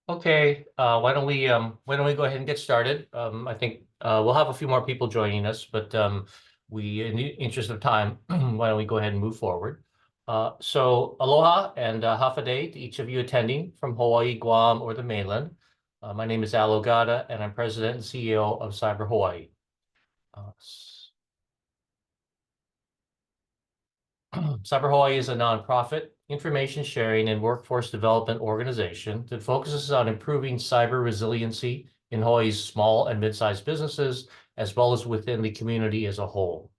Okay, why don't we go ahead and get started? I think we'll have a few more people joining us, but in the interest of time, why don't we go ahead and move forward? So aloha and hafa adai to each of you attending from Hawaii, Guam, or the mainland. My name is Al Ogata, and I'm President and CEO of Cyber Hawaii. Cyber Hawaii is a nonprofit, information sharing, and workforce development organization that focuses on improving cyber resiliency in Hawaii's small and mid-sized businesses, as well as within the community as a whole.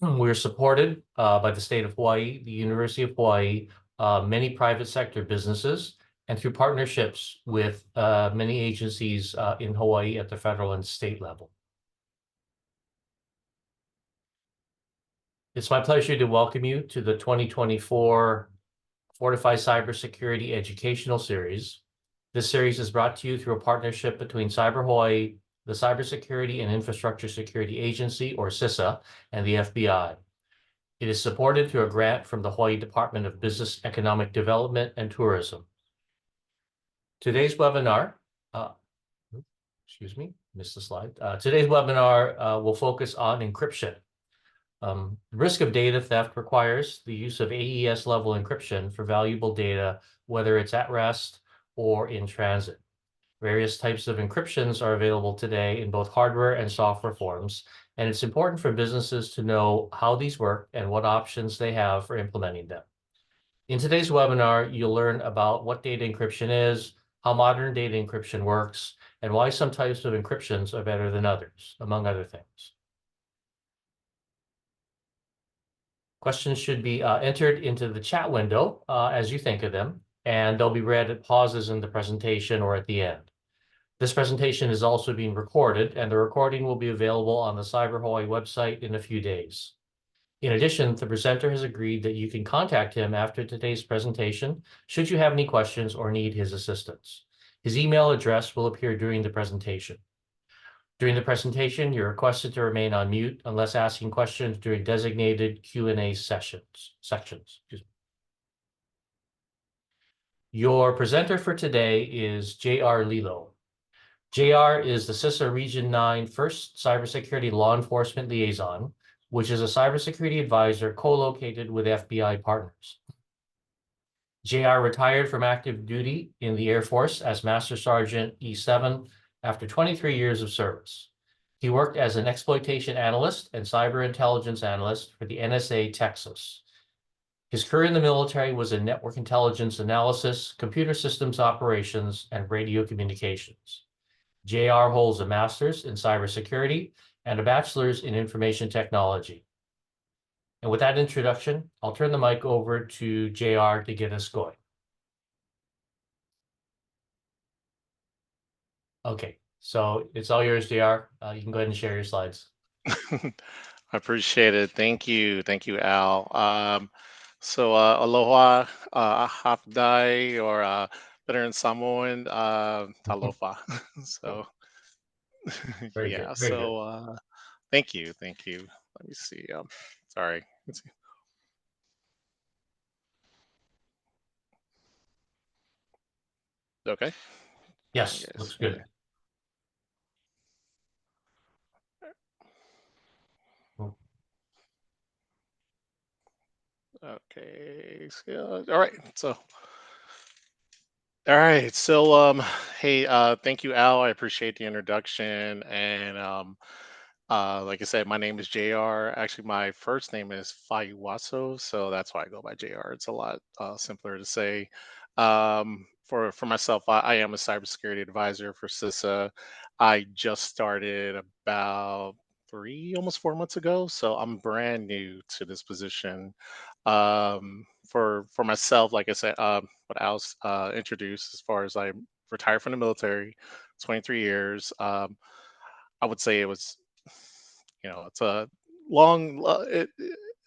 We're supported by the state of Hawaii, the University of Hawaii, many private sector businesses, and through partnerships with many agencies in Hawaii at the federal and state level. It's my pleasure to welcome you to the 2024 Fortify Cybersecurity Educational Series. This series is brought to you through a partnership between Cyber Hawaii, the Cybersecurity and Infrastructure Security Agency, or CISA, and the FBI. It is supported through a grant from the Hawaii Department of Business, Economic Development, and Tourism. Today's webinar, missed the slide. Today's webinar will focus on encryption. The risk of data theft requires the use of AES level encryption for valuable data, whether it's at rest or in transit. Various types of encryptions are available today in both hardware and software forms, and it's important for businesses to know how these work and what options they have for implementing them. In today's webinar, you'll learn about what data encryption is, how modern data encryption works, and why some types of encryptions are better than others, among other things. Questions should be entered into the chat window as you think of them, and they'll be read at pauses in the presentation or at the end. This presentation is also being recorded, and the recording will be available on the Cyber Hawaii website in a few days. In addition, the presenter has agreed that you can contact him after today's presentation should you have any questions or need his assistance. His email address will appear during the presentation. During the presentation, you're requested to remain on mute unless asking questions during designated Q&A sections. Your presenter for today is J.R. Lilo. JR is the CISA Region 9 First Cybersecurity Law Enforcement Liaison, which is a cybersecurity advisor co-located with FBI partners. JR retired from active duty in the Air Force as Master Sergeant E7 after 23 years of service. He worked as an exploitation analyst and cyber intelligence analyst for the NSA Texas. His career in the military was in network intelligence analysis, computer systems operations, and radio communications. JR holds a master's in cybersecurity and a bachelor's in information technology. And with that introduction, I'll turn the mic over to JR to get us going. Okay, so it's all yours, JR. You can go ahead and share your slides. I appreciate it. Thank you. Thank you, Al. Aloha, hafa adai, or better in Samoan, talofa. So, Very good, yeah. very good. Thank you. Thank you. Let me see. Sorry. Let's see. Okay. Yes, Yes. looks good. Okay. So, all right. Hey, thank you, Al. I appreciate the introduction. And like I said, my name is JR. Actually, my first name is Fayuwaso, so that's why I go by JR. It's a lot simpler to say. For myself, I am a cybersecurity advisor for CISA. I just started about almost 4 months ago, so I'm brand new to this position. For myself, like I said, what Al's introduced, as far as I retired from the military, 23 years. I would say it was, it's a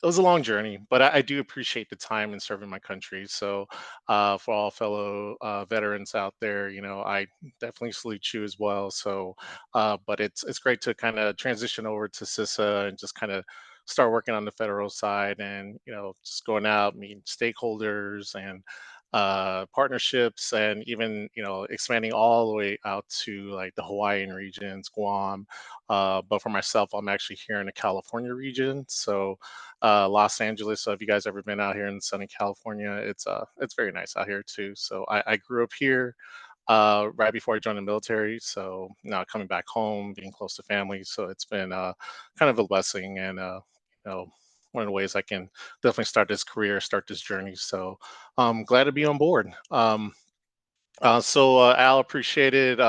it was a long journey, but I do appreciate the time in serving my country. So, for all fellow veterans out there, I definitely salute you as well. So, but it's great to kind of transition over to CISA and just kind of start working on the federal side, and just going out, meeting stakeholders, and partnerships, and even expanding all the way out to like the Hawaiian regions, Guam. But for myself, I'm actually here in the California region, so Los Angeles. So if you guys ever been out here in sunny California, it's very nice out here too. So I grew up here right before I joined the military. So now coming back home, being close to family. So it's been kind of a blessing, and you know, one of the ways I can definitely start this career, start this journey. So I'm glad to be on board. Al, appreciated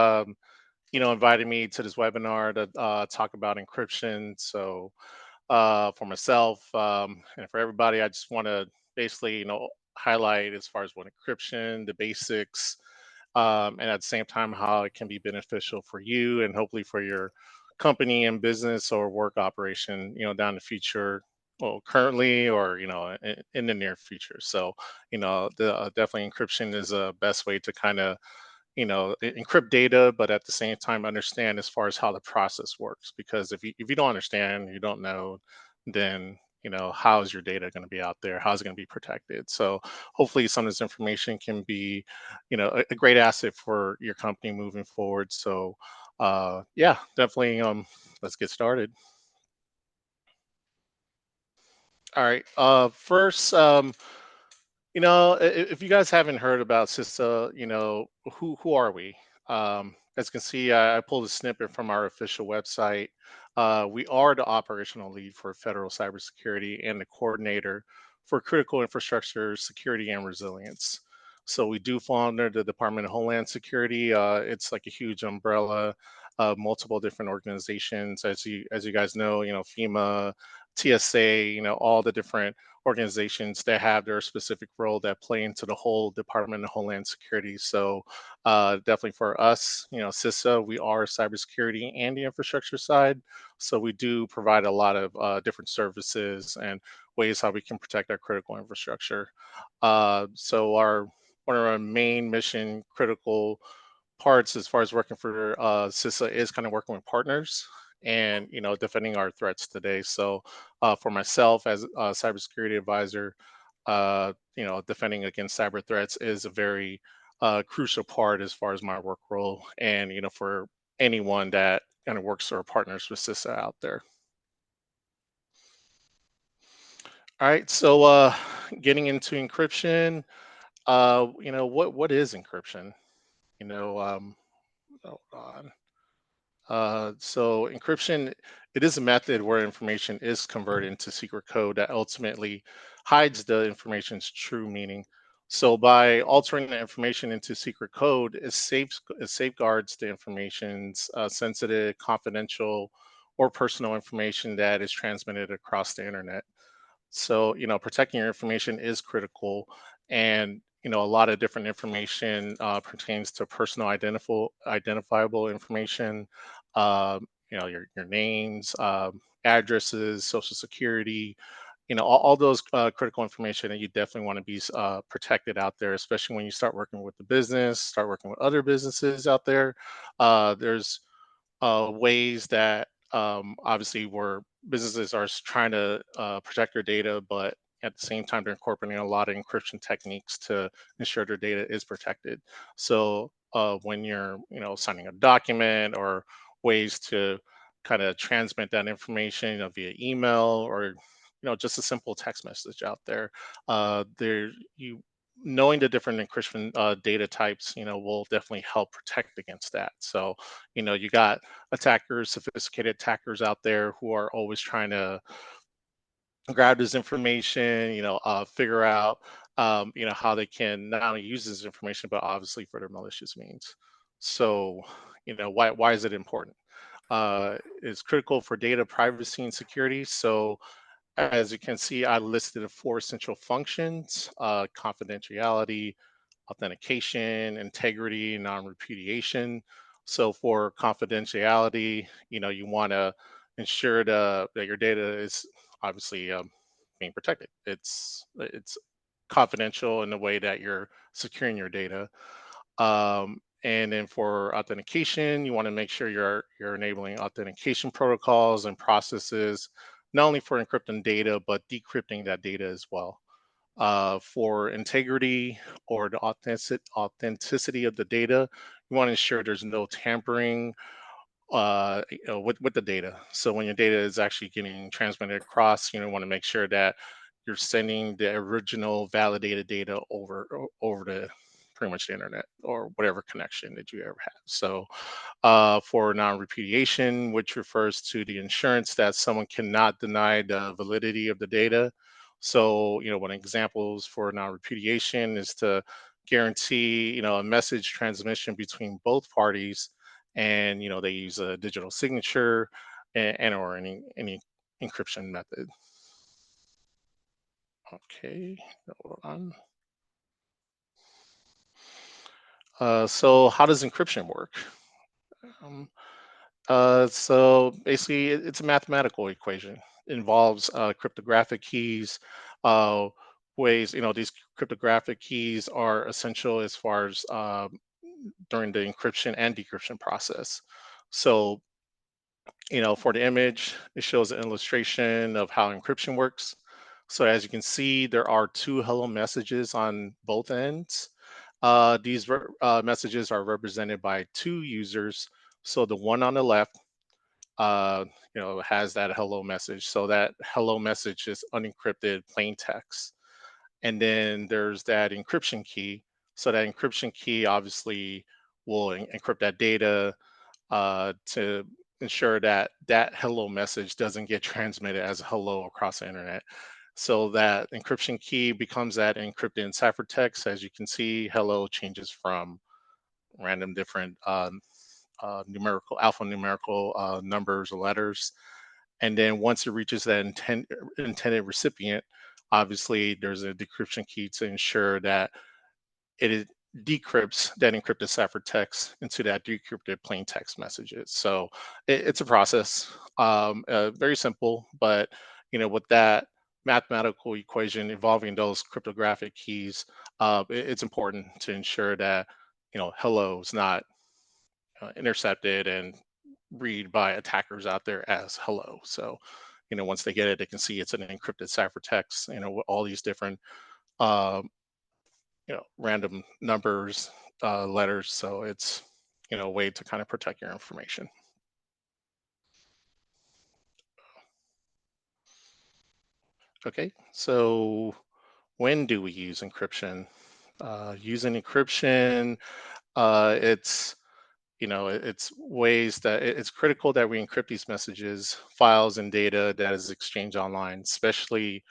inviting me to this webinar to talk about encryption. So for myself and for everybody, I just want to basically highlight as far as what encryption, the basics, and at the same time how it can be beneficial for you and hopefully for your company and business or work operation down the future, well, currently, or in the near future. So definitely encryption is a best way to kind of encrypt data, but at the same time understand as far as how the process works. Because if you don't understand, you don't know, then how is your data going to be out there? How's it going to be protected? So hopefully some of this information can be a great asset for your company moving forward. So yeah, definitely let's get started. All right, first, if you guys haven't heard about CISA, who are we? As you can see, I pulled a snippet from our official website. We are the operational lead for federal cybersecurity and the coordinator for critical infrastructure security and resilience. So we do fall under the Department of Homeland Security. It's like a huge umbrella of multiple different organizations, as you guys know, FEMA, TSA, all the different organizations that have their specific role that play into the whole Department of Homeland Security. So definitely for us, CISA, we are cybersecurity and the infrastructure side. So we do provide a lot of different services and ways how we can protect our critical infrastructure. So one of our main mission critical parts as far as working for CISA is kind of working with partners and defending our threats today. So for myself as a cybersecurity advisor, defending against cyber threats is a very crucial part as far as my work role, and for anyone that kind of works or partners with CISA out there. All right, so getting into encryption, what is encryption? You know, um, hold on. So encryption, it is a method where information is converted into secret code that ultimately hides the information's true meaning. So by altering the information into secret code, it safeguards the information's sensitive, confidential, or personal information that is transmitted across the internet. So, protecting your information is critical. And, a lot of different information pertains to personal identifiable information, your names, addresses, social security, all those critical information that you definitely want to be protected out there, especially when you start working with the business, start working with other businesses out there. There's ways that obviously where businesses are trying to protect their data, but at the same time they're incorporating a lot of encryption techniques to ensure their data is protected. So when you're signing a document, or ways to kind of transmit that information via email, or just a simple text message out there, there you knowing the different encryption data types will definitely help protect against that. So you got attackers, sophisticated attackers out there who are always trying to grab this information, figure out, how they can not only use this information, but obviously for their malicious means. So, why is it important? It's critical for data privacy and security. So, as you can see, I listed four essential functions: confidentiality, authentication, integrity, non-repudiation. So for confidentiality, you want to ensure that your data is obviously being protected. It's confidential in the way that you're securing your data. And then for authentication, you want to make sure you're enabling authentication protocols and processes, not only for encrypting data but decrypting that data as well. For integrity or the authenticity of the data, you want to ensure there's no tampering with the data. So when your data is actually getting transmitted across, you want to make sure that you're sending the original validated data over the pretty much the internet or whatever connection that you ever have. So for non-repudiation, which refers to the insurance that someone cannot deny the validity of the data. So, one examples for non-repudiation is to guarantee, a message transmission between both parties, and they use a digital signature and or any encryption method. Okay, hold on. So how does encryption work? Um, so basically, it's a mathematical equation. It involves cryptographic keys, uh, ways, these cryptographic keys are essential as far as during the encryption and decryption process. So, for the image, it shows an illustration of how encryption works. So as you can see, there are two hello messages on both ends. These messages are represented by two users. So the one on the left, uh, has that hello message. So that hello message is unencrypted plain text. And then there's that encryption key. So that encryption key obviously will encrypt that data to ensure that that hello message doesn't get transmitted as a hello across the internet. So that encryption key becomes that encrypted ciphertext. As you can see, hello changes from random different numerical, alphanumerical numbers or letters. And then once it reaches that intended recipient, obviously there's a decryption key to ensure that it decrypts that encrypted ciphertext into that decrypted plain text messages. So it's a process, very simple, but with that mathematical equation involving those cryptographic keys, it's important to ensure that hello is not intercepted and read by attackers out there as hello. So once they get it, they can see it's an encrypted ciphertext. With all these different uh, random numbers, letters. So it's, a way to kind of protect your information. Okay, so when do we use encryption? Using encryption, it's it's ways that it's critical that we encrypt these messages, files, and data that is exchanged online, especially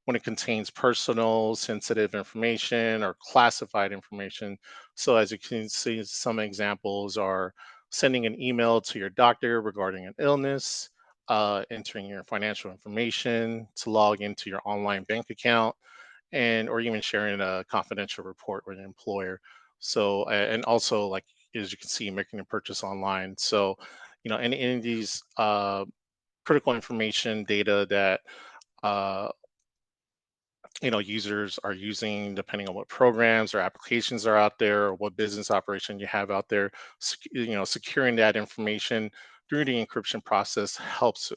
when it contains personal, sensitive information or classified information. So, as you can see, some examples are sending an email to your doctor regarding an illness, entering your financial information to log into your online bank account, and or even sharing a confidential report with an employer. So, and also like as you can see, making a purchase online. So, any of these critical information data that uh, users are using depending on what programs or applications are out there or what business operation you have out there, securing that information through the encryption process helps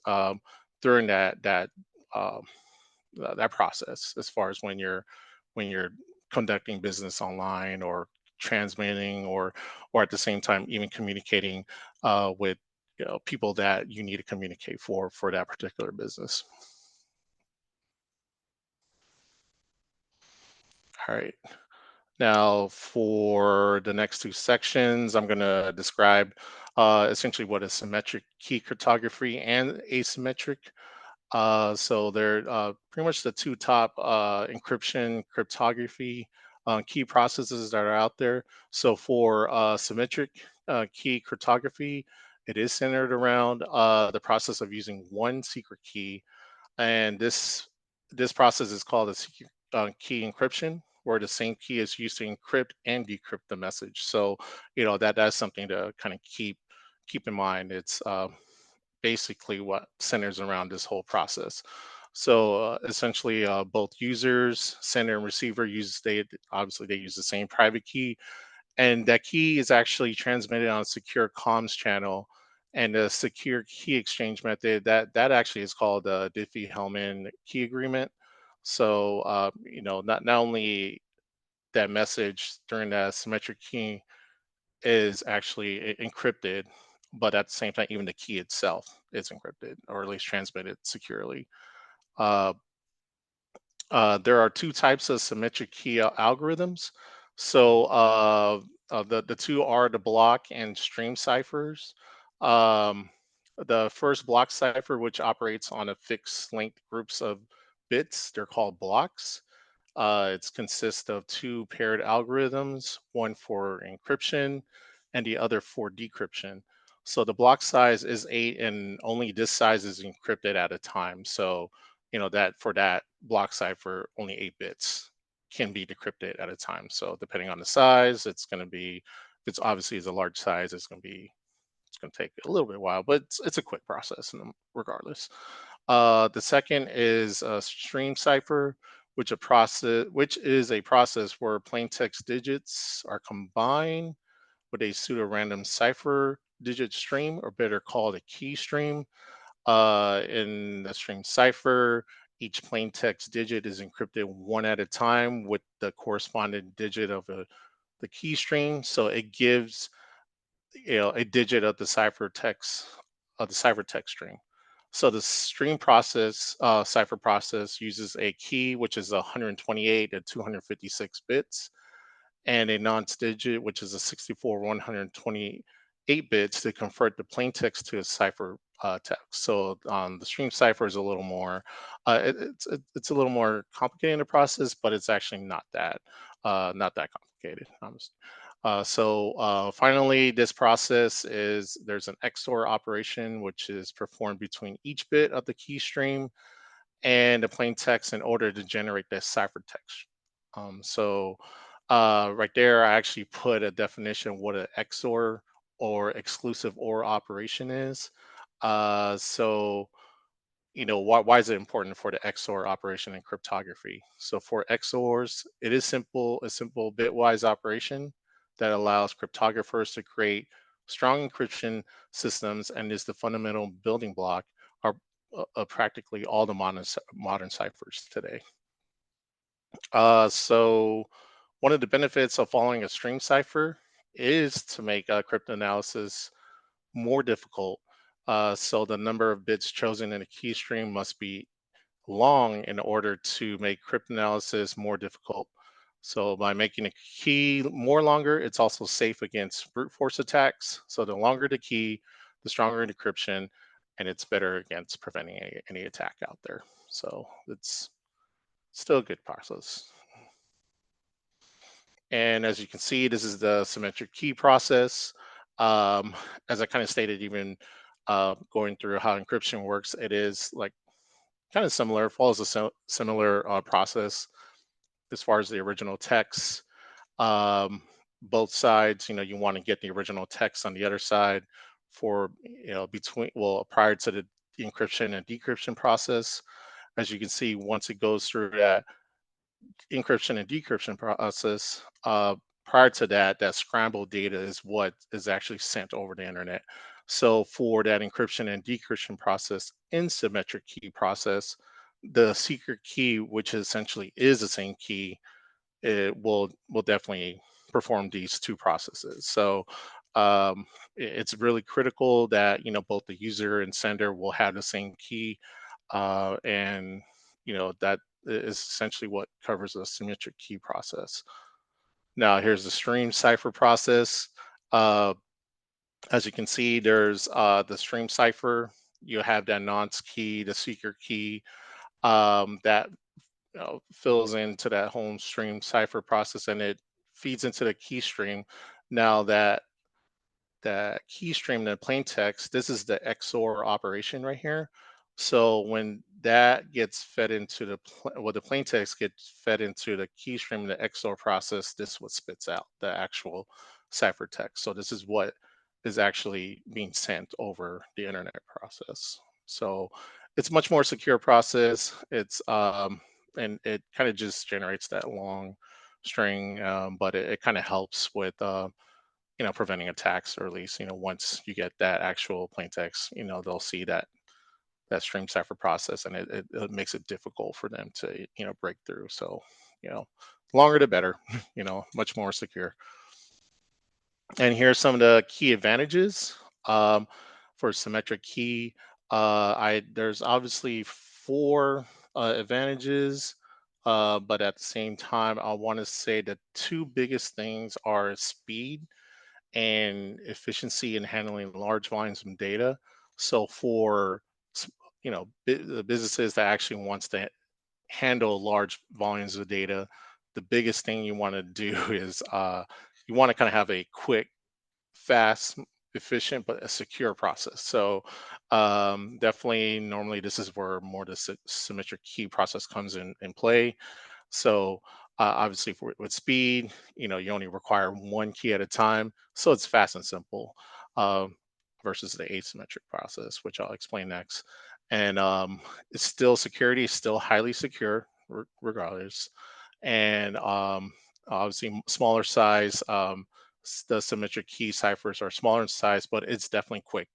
during um, that process, as far as when you're conducting business online or transmitting or at the same time even communicating with people that you need to communicate for that particular business. All right. Now, for the next two sections, I'm going to describe essentially what is symmetric key cryptography and asymmetric. So they're pretty much the two top encryption cryptography key processes that are out there. So for symmetric key cryptography, it is centered around the process of using one secret key, and this process is called a secret key encryption, where the same key is used to encrypt and decrypt the message. So that's something to kind of keep in mind. It's basically what centers around this whole process. So essentially, both users, sender and receiver, they use the same private key, and that key is actually transmitted on a secure comms channel. And the secure key exchange method, that actually is called the Diffie-Hellman key agreement. So not only that message during that symmetric key is actually encrypted, but at the same time, even the key itself is encrypted or at least transmitted securely. Uh, there are two types of symmetric key algorithms. So the two are the block and stream ciphers. Um, the first block cipher, which operates on a fixed length groups of bits, they're called blocks. It consists of two paired algorithms, one for encryption and the other for decryption. So the block size is 8, and only this size is encrypted at a time. So, that for that block cipher, only 8 bits can be decrypted at a time. So depending on the size, it's going to be, if it's obviously is a large size, it's going to take a little bit while, but it's a quick process regardless. The second is a stream cipher, which is a process where plain text digits are combined with a pseudo-random cipher digit stream, or better called a key stream. In the stream cipher, each plain text digit is encrypted one at a time with the corresponding digit of the key stream. So it gives a digit of the cipher text string. So the stream process, cipher process, uses a key which is 128 and 256 bits, and a nonce digit which is a 64 128 bits to convert the plain text to a cipher text. So the stream cipher is a little more, it's a little more complicated in the process, but it's actually not that complicated. Finally, this process is there's an XOR operation which is performed between each bit of the key stream and the plain text in order to generate that ciphertext. Right there, I actually put a definition of what an XOR or exclusive OR operation is. So why is it important for the XOR operation in cryptography? So for XORs, it is a simple bitwise operation that allows cryptographers to create strong encryption systems and is the fundamental building block of practically all the modern ciphers today. So one of the benefits of following a stream cipher is to make cryptanalysis more difficult. So the number of bits chosen in a key stream must be long in order to make cryptanalysis more difficult. So by making a key more longer, it's also safe against brute force attacks. So the longer the key, the stronger encryption, and it's better against preventing any attack out there. So it's still a good process. And as you can see, this is the symmetric key process. Um, as I kind of stated, even going through how encryption works, it is like kind of similar, follows a similar process as far as the original text. Um, both sides, you want to get the original text on the other side for, prior to the encryption and decryption process. As you can see, once it goes through that encryption and decryption process, prior to that, that scrambled data is what is actually sent over the internet. So for that encryption and decryption process in symmetric key process, the secret key, which essentially is the same key, it will definitely perform these two processes. So it's really critical that both the user and sender will have the same key, and that is essentially what covers the symmetric key process. Now here's the stream cipher process. Uh, as you can see, there's the stream cipher. You have that nonce key, the secret key, that fills into that home stream cipher process, and it feeds into the key stream. Now that key stream, the plain text, this is the XOR operation right here. So when that gets fed into the plain text gets fed into the key stream, the XOR process, this is what spits out the actual ciphertext. So this is what is actually being sent over the internet process. So it's much more secure process. And it kind of just generates that long string, but it kind of helps with preventing attacks, or at least once you get that actual plain text, they'll see that that stream cipher process, and it makes it difficult for them to break through. So longer the better, much more secure. And here are some of the key advantages um, for symmetric key. I There's obviously four advantages, but at the same time, I want to say the two biggest things are speed and efficiency in handling large volumes of data. So for s- the businesses that actually wants to handle large volumes of data, the biggest thing you want to do is you want to kind of have a quick, fast, efficient, but a secure process. So definitely, normally this is where more the symmetric key process comes in play. So obviously, with speed, you only require one key at a time, so it's fast and simple, um, versus the asymmetric process, which I'll explain next. And it's still security, is still highly secure regardless. And obviously, smaller size. The symmetric key ciphers are smaller in size, but it's definitely quick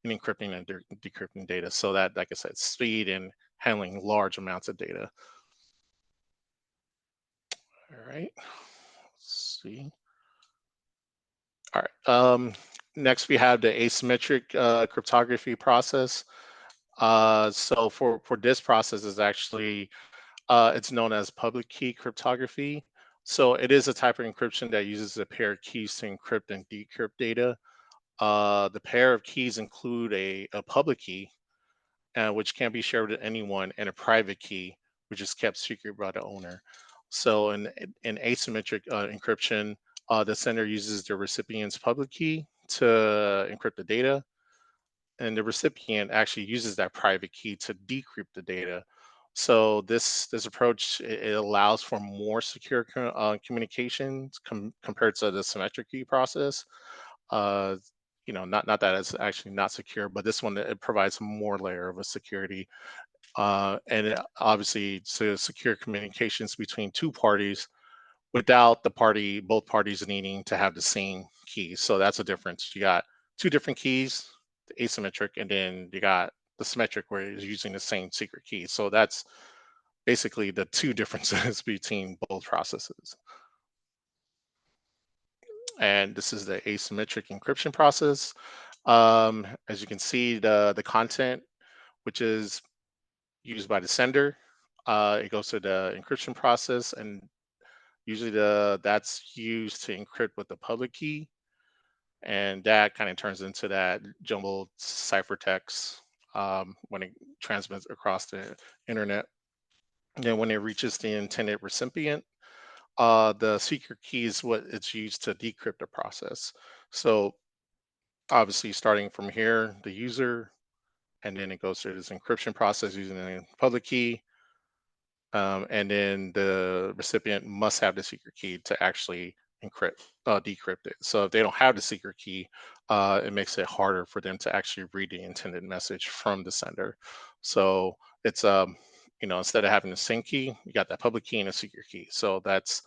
in encrypting and decrypting data. So that, like I said, speed and handling large amounts of data. All right. Let's see. All right. Next, we have the asymmetric cryptography process. So for this process is actually it's known as public key cryptography. So it is a type of encryption that uses a pair of keys to encrypt and decrypt data. The pair of keys include a public key, which can be shared with anyone, and a private key, which is kept secret by the owner. So in asymmetric encryption, the sender uses the recipient's public key to encrypt the data, and the recipient actually uses that private key to decrypt the data. So this approach, it allows for more secure communications compared to the symmetric key process. Uh, not that it's actually not secure, but this one, it provides more layer of a security, and obviously to secure communications between two parties without both parties needing to have the same key. So that's a difference. You got two different keys, the asymmetric, and then you got the symmetric where it's using the same secret key. So that's basically the two differences between both processes. And this is the asymmetric encryption process. As you can see, the content, which is used by the sender, it goes to the encryption process, and usually that's used to encrypt with the public key, and that kind of turns into that jumbled ciphertext when it transmits across the internet. And then when it reaches the intended recipient, the secret key is what it's used to decrypt the process. So obviously, starting from here, the user, and then it goes through this encryption process using the public key, and then the recipient must have the secret key to actually decrypt it. So if they don't have the secret key, it makes it harder for them to actually read the intended message from the sender. So it's instead of having the same key, you got that public key and a secret key. So that's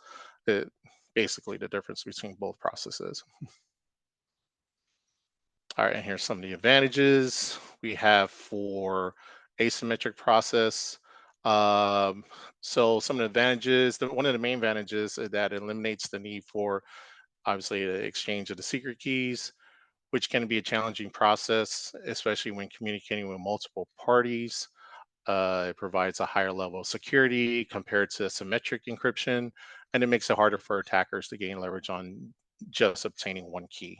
the, basically the difference between both processes. All right, and here's some of the advantages we have for asymmetric process. Um, so some of the advantages, one of the main advantages is that it eliminates the need for obviously the exchange of the secret keys, which can be a challenging process, especially when communicating with multiple parties. It provides a higher level of security compared to symmetric encryption, and it makes it harder for attackers to gain leverage on just obtaining one key.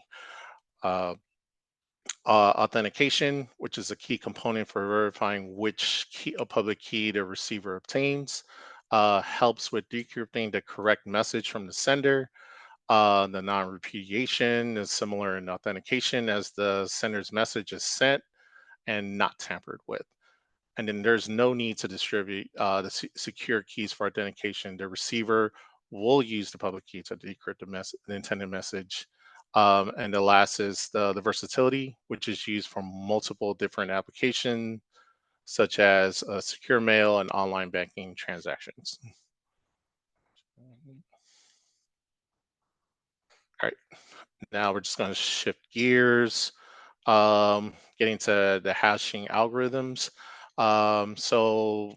Uh, Authentication, which is a key component for verifying which key, a public key the receiver obtains, helps with decrypting the correct message from the sender. The non-repudiation is similar in authentication, as the sender's message is sent and not tampered with. And then there's no need to distribute the secure keys for authentication. The receiver will use the public key to decrypt the intended message. And the last is the versatility, which is used for multiple different applications, such as secure mail and online banking transactions. All right, now we're just going to shift gears, getting to the hashing algorithms. So,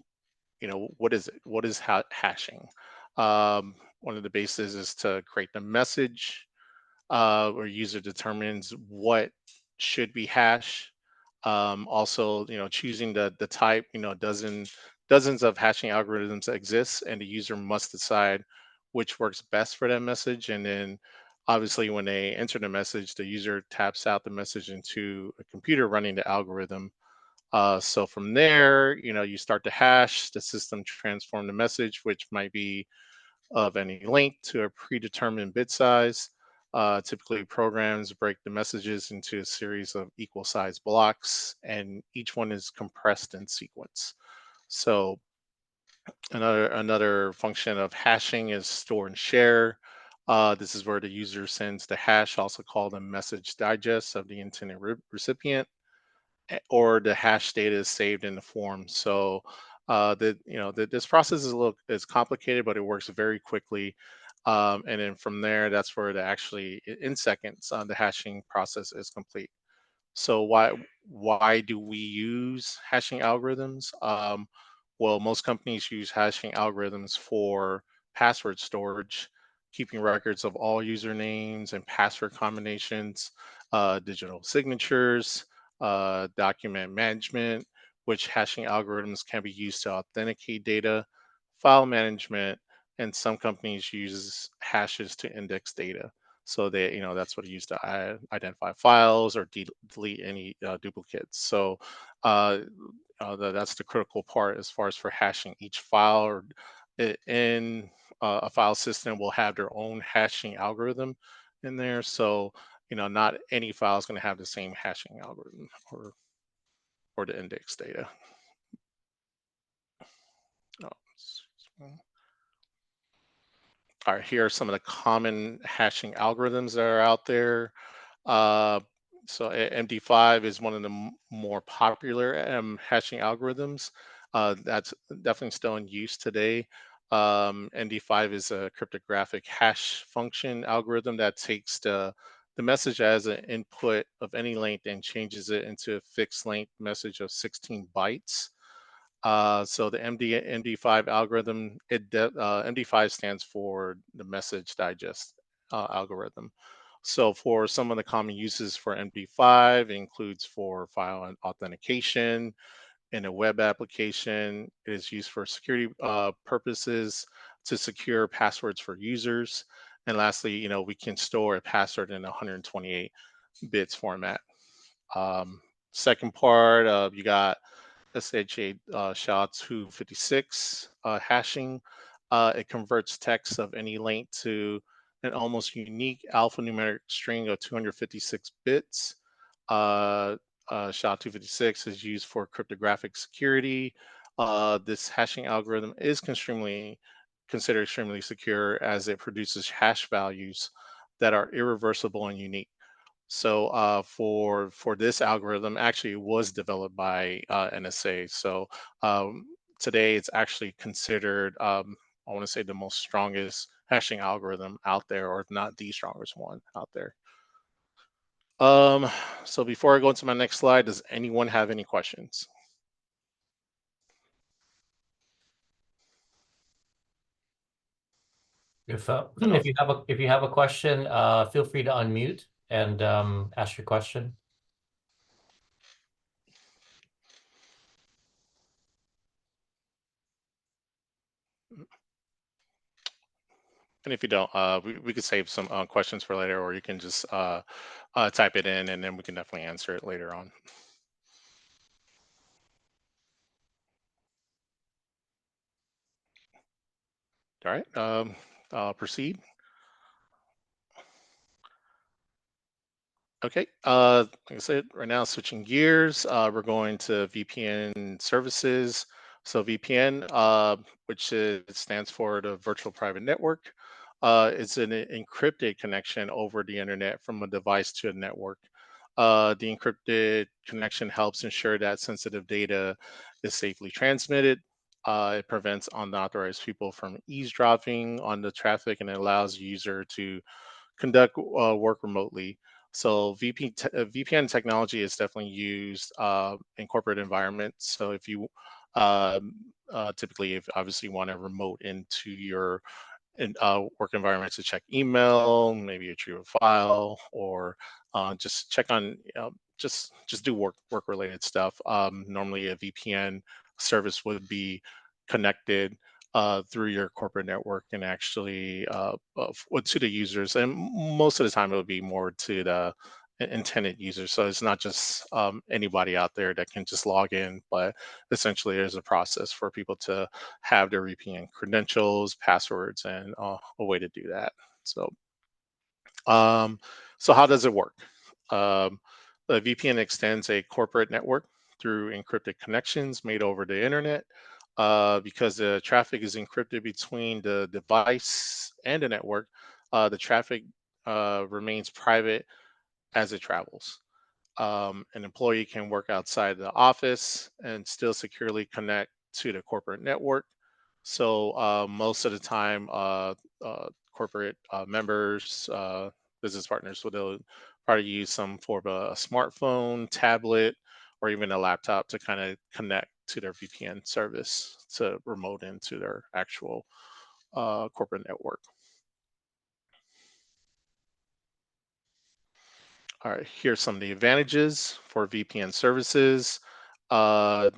what is it? What is hashing? One of the bases is to create the message where user determines what should be hash. Also, choosing the type. Dozens of hashing algorithms exist, and the user must decide which works best for that message. And then, obviously, when they enter the message, the user taps out the message into a computer running the algorithm. So from there, you start to hash. The system transform the message, which might be of any length to a predetermined bit size. Typically, programs break the messages into a series of equal size blocks, and each one is compressed in sequence. So another function of hashing is store and share. This is where the user sends the hash, also called a message digest of the intended recipient, or the hash data is saved in the form. So this process is is complicated, but it works very quickly. And then from there, that's where the actually in seconds the hashing process is complete. So why do we use hashing algorithms? Well, most companies use hashing algorithms for password storage, keeping records of all usernames and password combinations, digital signatures, document management, which hashing algorithms can be used to authenticate data, file management, and some companies use hashes to index data. So that's what it used to identify files or delete any duplicates. So uh, that's the critical part as far as for hashing each file, or in a file system will have their own hashing algorithm in there. So not any file is going to have the same hashing algorithm or the index data. Oh, all right, here are some of the common hashing algorithms that are out there. Uh, MD5 is one of the more popular hashing algorithms. That's definitely still in use today. MD5 is a cryptographic hash function algorithm that takes the message as an input of any length and changes it into a fixed length message of 16 bytes. So the MD5 algorithm, MD5 stands for the message digest algorithm. So for some of the common uses for MD5 includes for file authentication in a web application. It is used for security purposes to secure passwords for users. And lastly, we can store a password in 128 bits format. Um, Second part, you got SHA SHA-256 hashing. It converts text of any length to an almost unique alphanumeric string of 256 bits. Uh, SHA-256 is used for cryptographic security. This hashing algorithm is considered extremely secure as it produces hash values that are irreversible and unique. So for this algorithm, actually it was developed by NSA. So um, today it's actually considered, I want to say, the most strongest hashing algorithm out there, or if not the strongest one out there. Um, so before I go into my next slide, does anyone have any questions? If No. if you have a question, feel free to unmute and ask your question. And if you don't, we could save some questions for later, or you can just type it in, and then we can definitely answer it later on. All right, I'll proceed. Okay, like I said, right now switching gears, we're going to VPN services. So VPN, stands for the Virtual Private Network, it's an encrypted connection over the internet from a device to a network. The encrypted connection helps ensure that sensitive data is safely transmitted. It prevents unauthorized people from eavesdropping on the traffic, and it allows the user to conduct work remotely. So VPN technology is definitely used in corporate environments. So if you um, typically, if obviously want to remote into your work environment to check email, maybe retrieve a file, or just check on just do work related stuff. Normally, a VPN service would be connected through your corporate network and actually to the users, and most of the time it would be more to the intended users. So it's not just anybody out there that can just log in, but essentially there's a process for people to have their VPN credentials, passwords, and a way to do that. So, um, so how does it work? Um, the VPN extends a corporate network through encrypted connections made over the internet. Because the traffic is encrypted between the device and the network, the traffic remains private as it travels. An employee can work outside the office and still securely connect to the corporate network. So most of the time, corporate members, business partners will probably use some form of a smartphone, tablet, or even a laptop to kind of connect to their VPN service to remote into their actual corporate network. All right, here's some of the advantages for VPN services. Uh,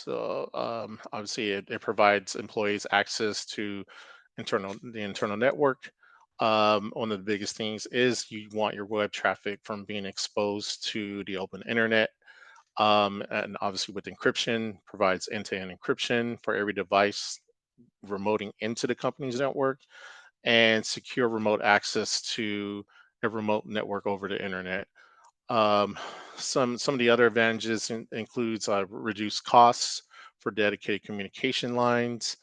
obviously, it provides employees access to the internal network. One of the biggest things is you want your web traffic from being exposed to the open internet. And obviously, with encryption, provides end-to-end encryption for every device remoting into the company's network, and secure remote access to a remote network over the internet. Um, some of the other advantages includes reduced costs for dedicated communication lines,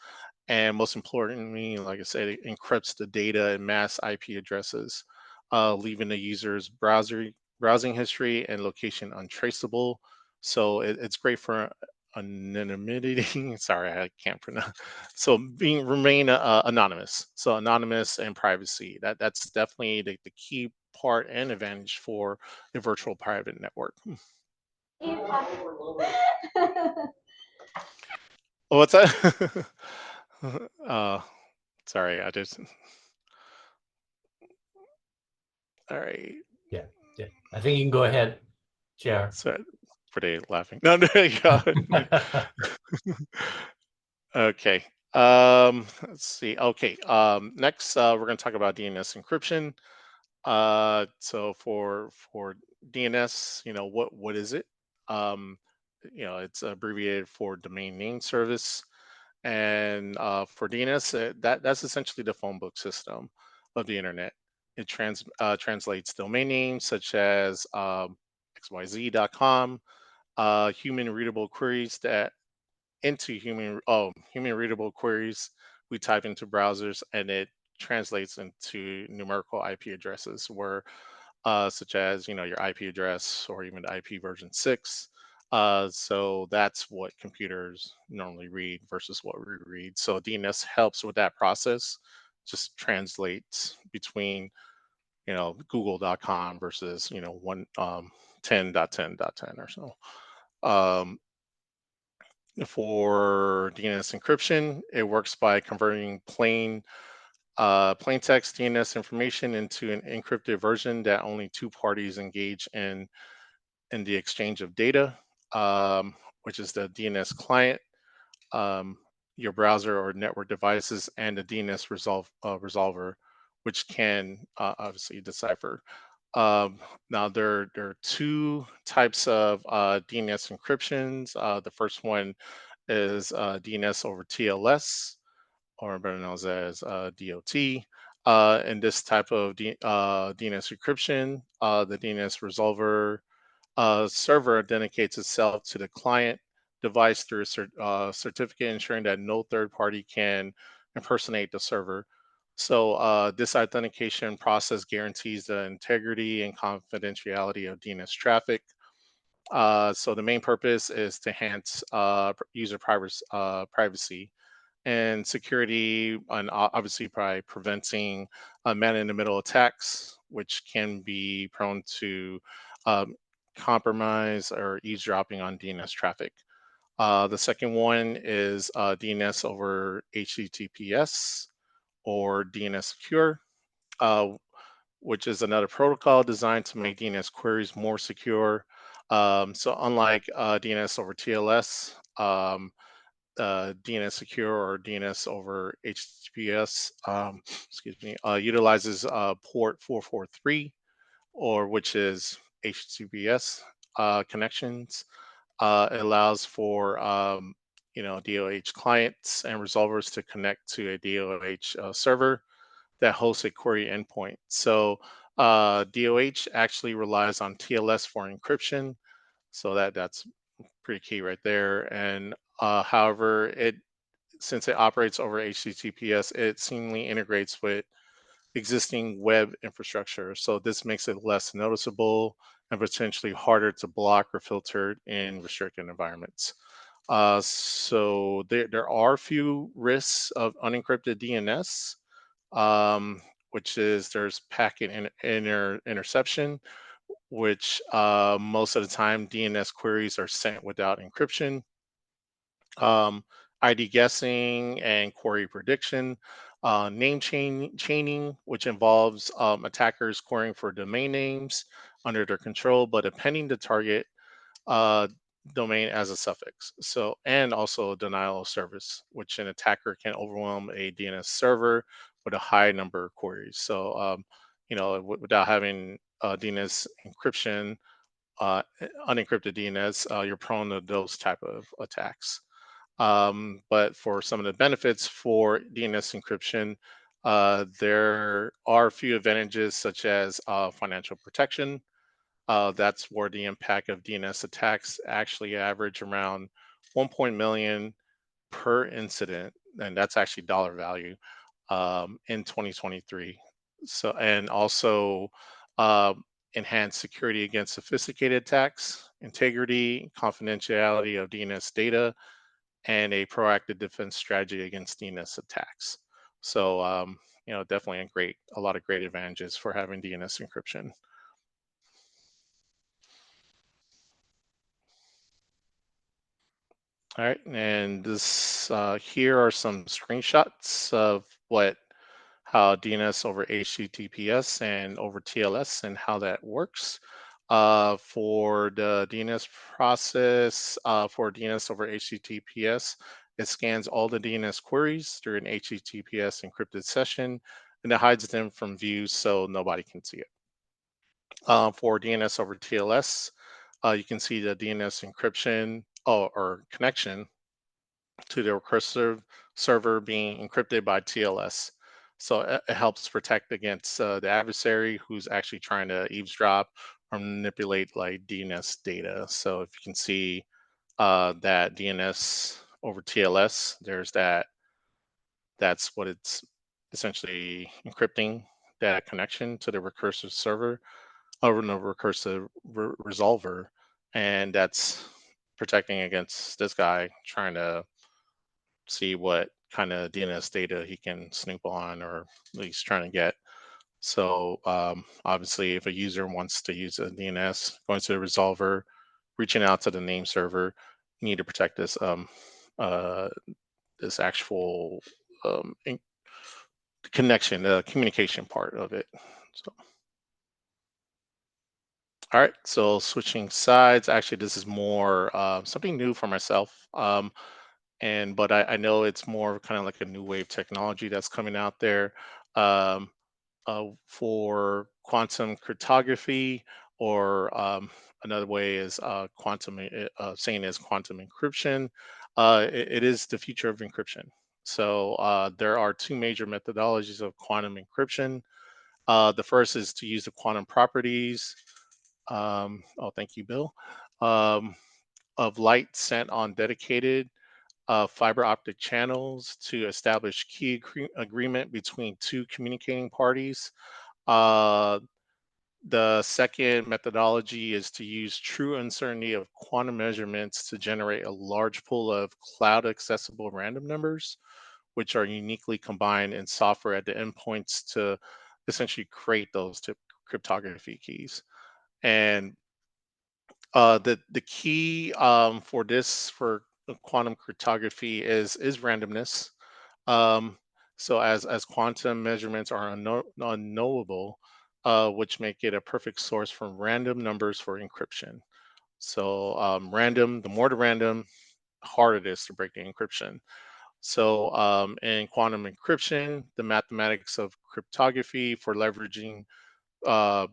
and most importantly, like I said, it encrypts the data and mass IP addresses, leaving the user's browsing history and location untraceable. So it's great for anonymity. Sorry, I can't pronounce. So being remain anonymous. So anonymous and privacy. That's definitely the key part and advantage for a virtual private network. What's that? uh, sorry, I just. All right. Yeah, yeah. I think you can go ahead, JR. So for the laughing. No, there you go. Okay. Let's see. Okay. Next, we're going to talk about DNS encryption. So for DNS, what is it? Um, it's abbreviated for domain name service, and for DNS, that's essentially the phone book system of the internet. It translates domain names such as xyz.com, human readable queries that into human readable queries we type into browsers, and it translates into numerical IP addresses where such as your IP address or even the IP version 6. So that's what computers normally read versus what we read. So DNS helps with that process, just translates between google.com versus one 10.10.10 or so. Um, for DNS encryption, it works by converting plain text DNS information into an encrypted version that only two parties engage in the exchange of data, which is the DNS client, um, your browser or network devices, and the DNS resolver, which can obviously decipher. Now, there are two types of DNS encryptions. The first one is DNS over TLS, or better known as DOT. In this type of DNS encryption, the DNS resolver server authenticates itself to the client device through a certificate, ensuring that no third party can impersonate the server. So this authentication process guarantees the integrity and confidentiality of DNS traffic. So the main purpose is to enhance user privacy, and security, and obviously by preventing man-in-the-middle attacks, which can be prone to um, compromise or eavesdropping on DNS traffic. The second one is DNS over HTTPS or DNS secure, uh, which is another protocol designed to make DNS queries more secure. So unlike DNS over TLS, DNS secure or DNS over HTTPS, excuse me, utilizes port 443, or which is HTTPS connections. It allows for DOH clients and resolvers to connect to a DOH server that hosts a query endpoint. So DOH actually relies on TLS for encryption. So that's pretty key right there. And however, it since it operates over HTTPS, it seamlessly integrates with existing web infrastructure. So this makes it less noticeable and potentially harder to block or filter in restricted environments. So there are a few risks of unencrypted DNS, which is there's packet interception, which most of the time DNS queries are sent without encryption. um, ID guessing and query prediction, chaining, which involves attackers querying for domain names under their control, but appending the target uh, domain as a suffix. So, and also denial of service, which an attacker can overwhelm a DNS server with a high number of queries. So, without having DNS encryption, unencrypted DNS, you're prone to those type of attacks. But for some of the benefits for DNS encryption, there are a few advantages such as financial protection. That's where the impact of DNS attacks actually average around 1 million per incident, and that's actually dollar value in 2023. So, and also uh, enhance security against sophisticated attacks, integrity, confidentiality of DNS data, and a proactive defense strategy against DNS attacks. So, definitely a lot of great advantages for having DNS encryption. All right, and this here are some screenshots of how DNS over HTTPS and over TLS and how that works. For the DNS process, for DNS over HTTPS, it scans all the DNS queries through an HTTPS encrypted session, and it hides them from view so nobody can see it. For DNS over TLS, you can see the DNS encryption or connection to the recursive server being encrypted by TLS. So it helps protect against the adversary who's actually trying to eavesdrop or manipulate like DNS data. So if you can see that DNS over TLS, that's what it's essentially encrypting, that connection to the recursive server over the recursive resolver. And that's protecting against this guy trying to see what kind of DNS data he can snoop on, or at least trying to get. So obviously, if a user wants to use a DNS, going to the resolver, reaching out to the name server, you need to protect uh, this actual connection, the communication part of it. So, all right. So switching sides. Actually, this is more something new for myself. But I know it's more kind of like a new wave technology that's coming out there. Um, for quantum cryptography, or another way is saying is quantum encryption. It is the future of encryption. So there are two major methodologies of quantum encryption. The first is to use the quantum properties. Thank you, Bill. Um, of light sent on dedicated fiber optic channels to establish key agreement between two communicating parties. Uh, the second methodology is to use true uncertainty of quantum measurements to generate a large pool of cloud accessible random numbers. which are uniquely combined in software at the endpoints to essentially create those cryptography keys. And the key for this for quantum cryptography is randomness. Um, so as quantum measurements are unknowable, which make it a perfect source for random numbers for encryption. So random, the more the random, harder it is to break the encryption. So in quantum encryption, the mathematics of cryptography for leveraging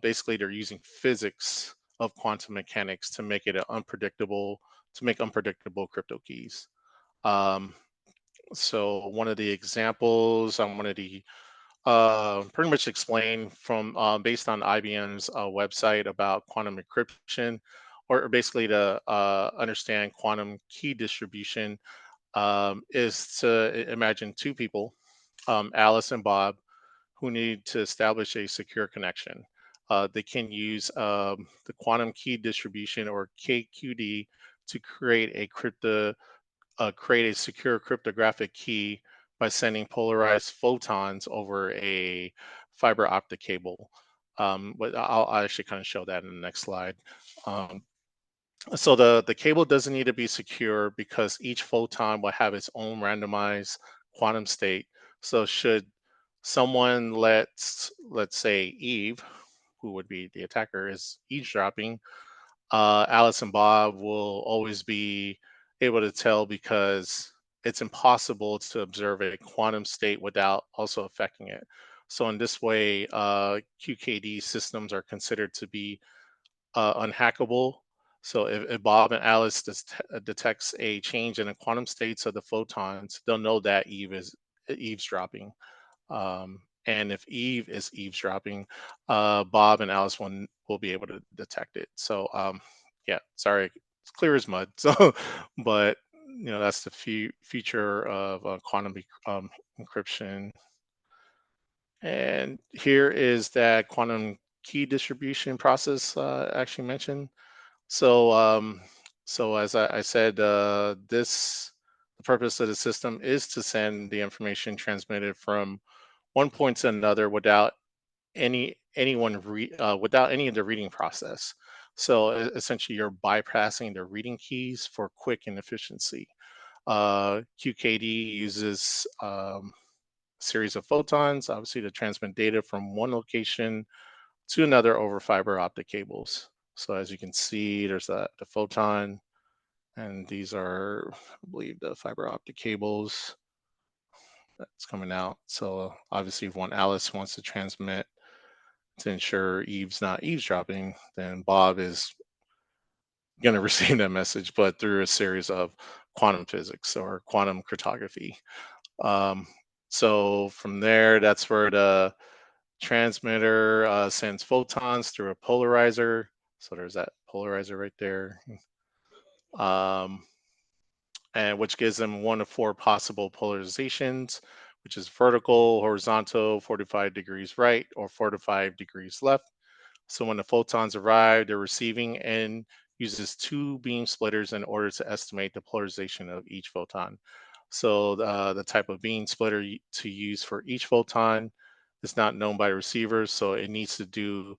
basically they're using physics of quantum mechanics to make it an unpredictable to make unpredictable crypto keys. Um, so one of the examples I wanted to pretty much explain from based on IBM's website about quantum encryption, or basically to understand quantum key distribution, is to imagine two people, Alice and Bob, who need to establish a secure connection. They can use the quantum key distribution, or KQD, to create a secure cryptographic key by sending polarized photons over a fiber optic cable. But I'll actually kind of show that in the next slide. Um, so the cable doesn't need to be secure because each photon will have its own randomized quantum state. So should someone let's say Eve, who would be the attacker, is eavesdropping, Alice and Bob will always be able to tell because it's impossible to observe a quantum state without also affecting it. So in this way, QKD systems are considered to be unhackable. So if Bob and Alice detects a change in the quantum states of the photons, they'll know that Eve is eavesdropping. And if Eve is eavesdropping, Bob and Alice will be able to detect it. So yeah, sorry, it's clear as mud. So, but that's the feature of encryption. And here is that quantum key distribution process actually mentioned. So, so as I said, the purpose of the system is to send the information transmitted from one point to another without without any of the reading process. So essentially, you're bypassing the reading keys for quick and efficiency. QKD uses a series of photons, obviously, to transmit data from one location to another over fiber optic cables. So as you can see, there's the photon, and these are, I believe, the fiber optic cables that's coming out. So obviously, if one Alice wants to transmit to ensure Eve's not eavesdropping, then Bob is going to receive that message, but through a series of quantum physics or quantum cryptography. Um, so from there, that's where the transmitter sends photons through a polarizer. So there's that polarizer right there, um, and which gives them one of four possible polarizations, which is vertical, horizontal, 45 degrees right, or 45 degrees left. So when the photons arrive, the receiving end uses two beam splitters in order to estimate the polarization of each photon. So the type of beam splitter to use for each photon is not known by the receiver, so it needs to do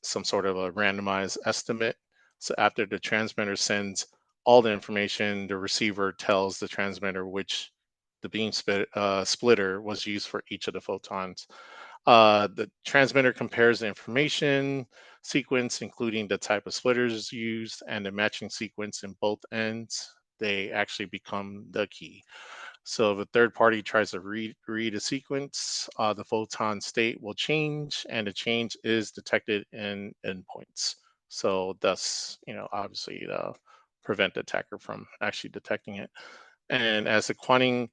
some sort of a randomized estimate. So after the transmitter sends all the information, the receiver tells the transmitter which the splitter was used for each of the photons. The transmitter compares the information sequence, including the type of splitters used and the matching sequence in both ends. They actually become the key. So if a third party tries to read a sequence, the photon state will change, and the change is detected in endpoints. So thus, obviously, prevent the attacker from actually detecting it. And as the quantum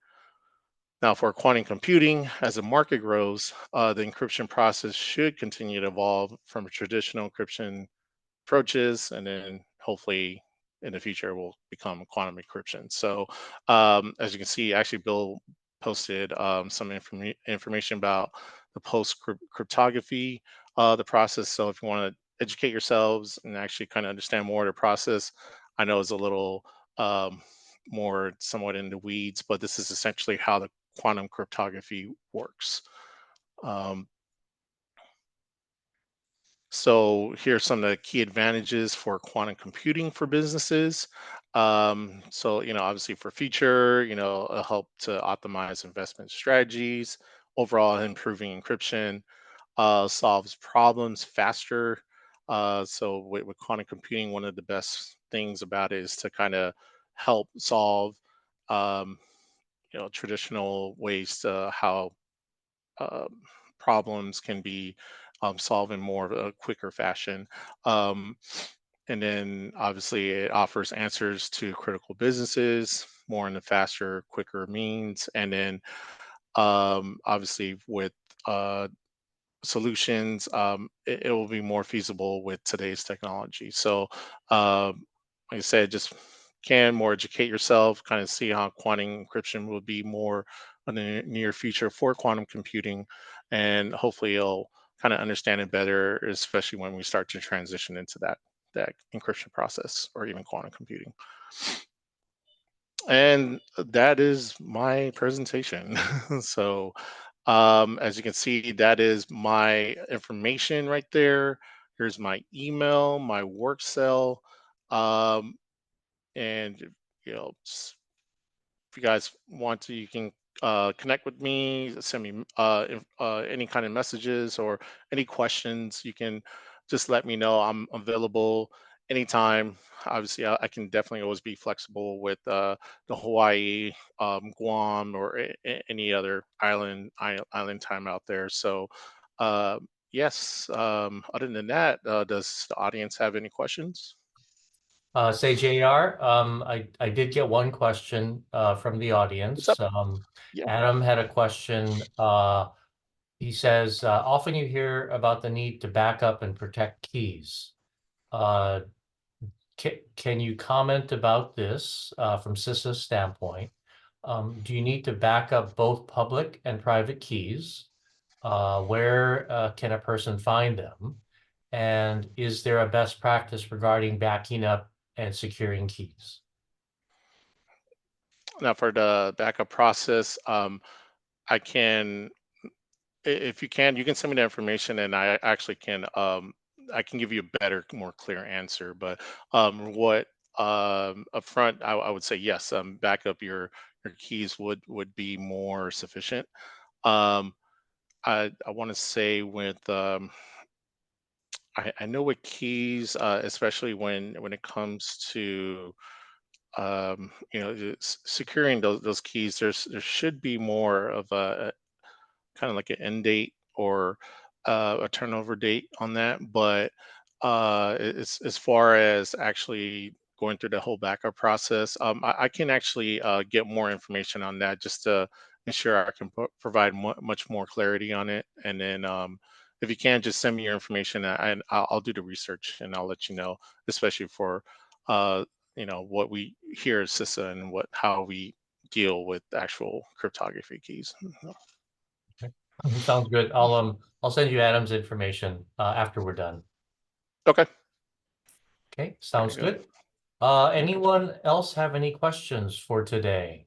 now, for quantum computing, as the market grows, the encryption process should continue to evolve from traditional encryption approaches, and then hopefully in the future will become quantum encryption. So, as you can see, actually, Bill posted some information about the post cryptography, the process. So, if you want to educate yourselves and actually kind of understand more of the process, I know it's a little more somewhat in the weeds, but this is essentially how the quantum cryptography works. Um, So here's some of the key advantages for quantum computing for businesses. So, obviously for future, it'll help to optimize investment strategies, overall improving encryption, solves problems faster. So with quantum computing, one of the best things about it is to kind of help solve, um, traditional ways to how um, problems can be solved in more of a quicker fashion. Um, and then obviously it offers answers to critical businesses more in a faster, quicker means. And then obviously with uh, solutions, it will be more feasible with today's technology. So, like I said, just can more educate yourself, kind of see how quantum encryption will be more in the near future for quantum computing, and hopefully you'll kind of understand it better, especially when we start to transition into that encryption process or even quantum computing. And that is my presentation. So, as you can see, that is my information right there. Here's my email, my work cell, um, and if you guys want to, you can connect with me, send me any kind of messages or any questions. You can just let me know. I'm available anytime. Obviously, I can definitely always be flexible with the Hawaii, Guam, or any other island time out there. So, uh, yes. Other than that, does the audience have any questions? Say JR, I did get one question from the What's up? audience. Yeah. Adam had a question. He says, often you hear about the need to back up and protect keys. Uh, can you comment about this from CISA's standpoint? Do you need to back up both public and private keys? Where can a person find them? And is there a best practice regarding backing up and securing keys? Now for the backup process, I can, if you can, you can send me the information, and I actually can, I can give you a better, more clear answer. But what upfront, I would say yes. Backup your keys would be more sufficient. Um, I want to say with I know with keys, especially when it comes to securing those keys, there should be more of a kind of like an end date or a turnover date on that. But as far as actually going through the whole backup process, I can actually get more information on that just to ensure I can provide much more clarity on it. And then if you can, just send me your information, and I'll do the research and I'll let you know, especially for uh, what we hear at CISA and how we deal with actual cryptography keys. Okay. Sounds good. I'll send you Adam's information after we're done. Okay. Okay, Very sounds good. good. Very good. Anyone else have any questions for today?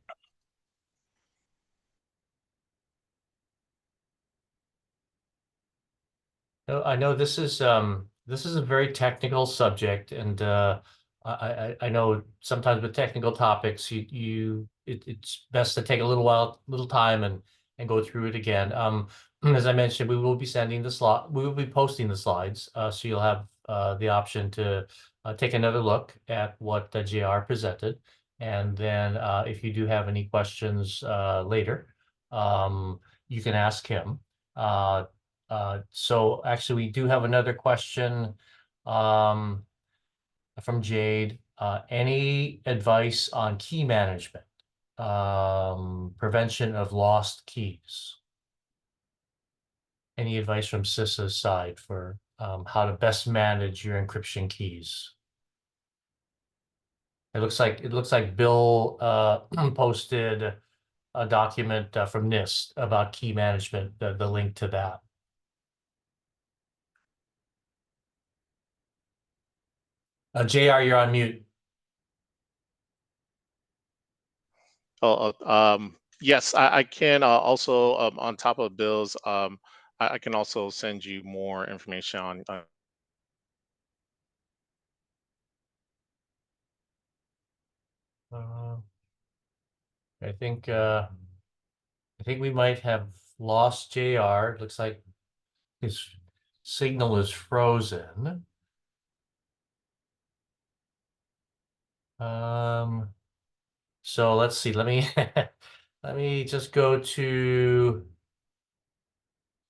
No, I know this is a very technical subject, and I know sometimes with technical topics, it's best to take a little time and go through it again. As I mentioned, we will be posting the slides, so you'll have the option to take another look at what JR presented, and then if you do have any questions later, you can ask him. Uh, so actually, we do have another question um, from Jade. Any advice on key management, prevention of lost keys? Any advice from CISA's side for how to best manage your encryption keys? It looks like Bill posted a document from NIST about key management, the link to that. JR, you're on mute. Oh, Yes, I can also on top of bills. I can also send you more information on. Uh, I think we might have lost JR. It looks like his signal is frozen. So let's see. Let me let me just go to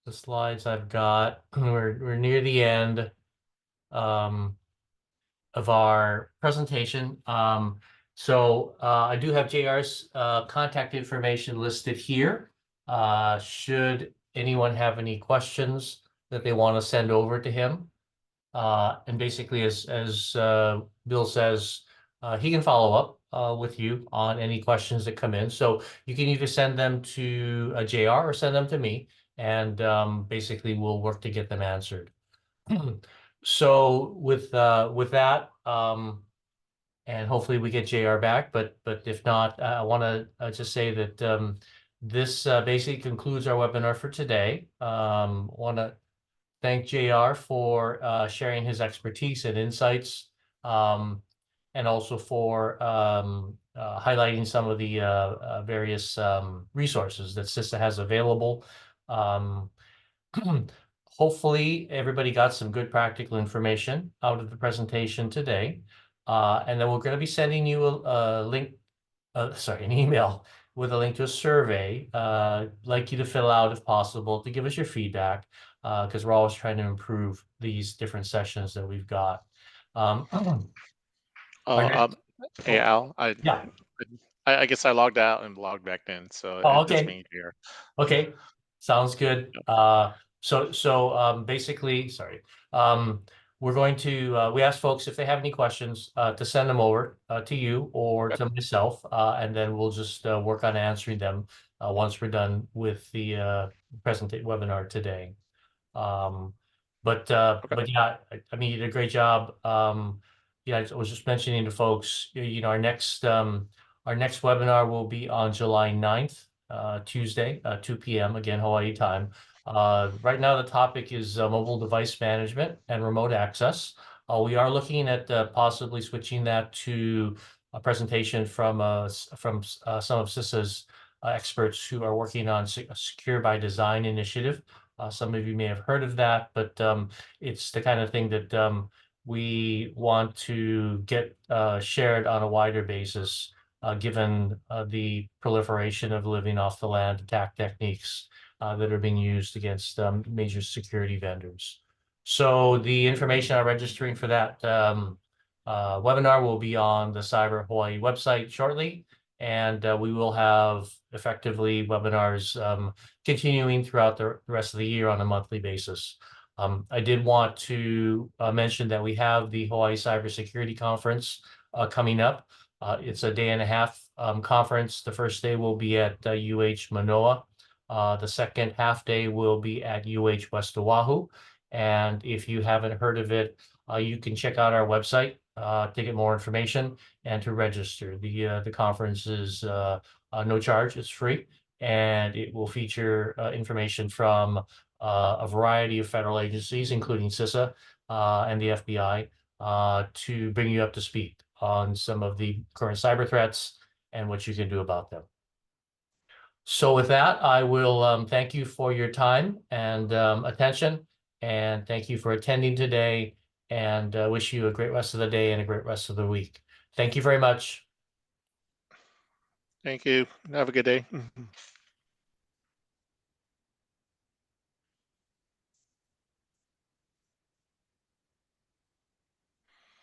the slides I've got. We're near the end um, of our presentation. So I do have JR's contact information listed here. Should anyone have any questions that they want to send over to him? And basically, as Bill says, he can follow up with you on any questions that come in. So you can either send them to JR or send them to me, and basically we'll work to get them answered. So with that, and hopefully we get JR back, but if not, I want to just say that this basically concludes our webinar for today. Want to thank JR for sharing his expertise and insights, and also for highlighting some of the various resources that CISA has available. Um, Hopefully, everybody got some good practical information out of the presentation today. And then we're going to be sending you a link, an email with a link to a survey. Like you to fill out if possible to give us your feedback, because we're always trying to improve these different sessions that we've got. Um, our Oh, next, hey oh, Al, yeah. I guess I logged out and logged back in, so Oh, it's just okay. me here. Okay, sounds good. Yep. So basically, sorry. We're going to we asked folks if they have any questions to send them over to you or Okay. to myself, and then we'll just work on answering them once we're done with the present webinar today. Um, Okay. but yeah, I mean, you did a great job. Yeah, I was just mentioning to folks, our next webinar will be on July 9th, Tuesday, 2 p.m. again, Hawaii time. Right now, the topic is mobile device management and remote access. We are looking at possibly switching that to a presentation from some of CISA's experts who are working on a Secure by Design initiative. Some of you may have heard of that, but it's the kind of thing that we want to get shared on a wider basis, given the proliferation of living off the land attack techniques that are being used against major security vendors. So the information on registering for that webinar will be on the Cyber Hawaii website shortly, and we will have effectively webinars continuing throughout the rest of the year on a monthly basis. I did want to mention that we have the Hawaii Cybersecurity Conference coming up. It's a day and a half conference. The first day will be at UH Manoa. The second half day will be at UH West Oahu. And if you haven't heard of it, you can check out our website to get more information and to register. The conference is no charge, it's free, and it will feature information from a variety of federal agencies, including CISA and the FBI, to bring you up to speed on some of the current cyber threats and what you can do about them. So with that, I will thank you for your time and attention, and thank you for attending today, and wish you a great rest of the day and a great rest of the week. Thank you very much. Thank you. Have a good day.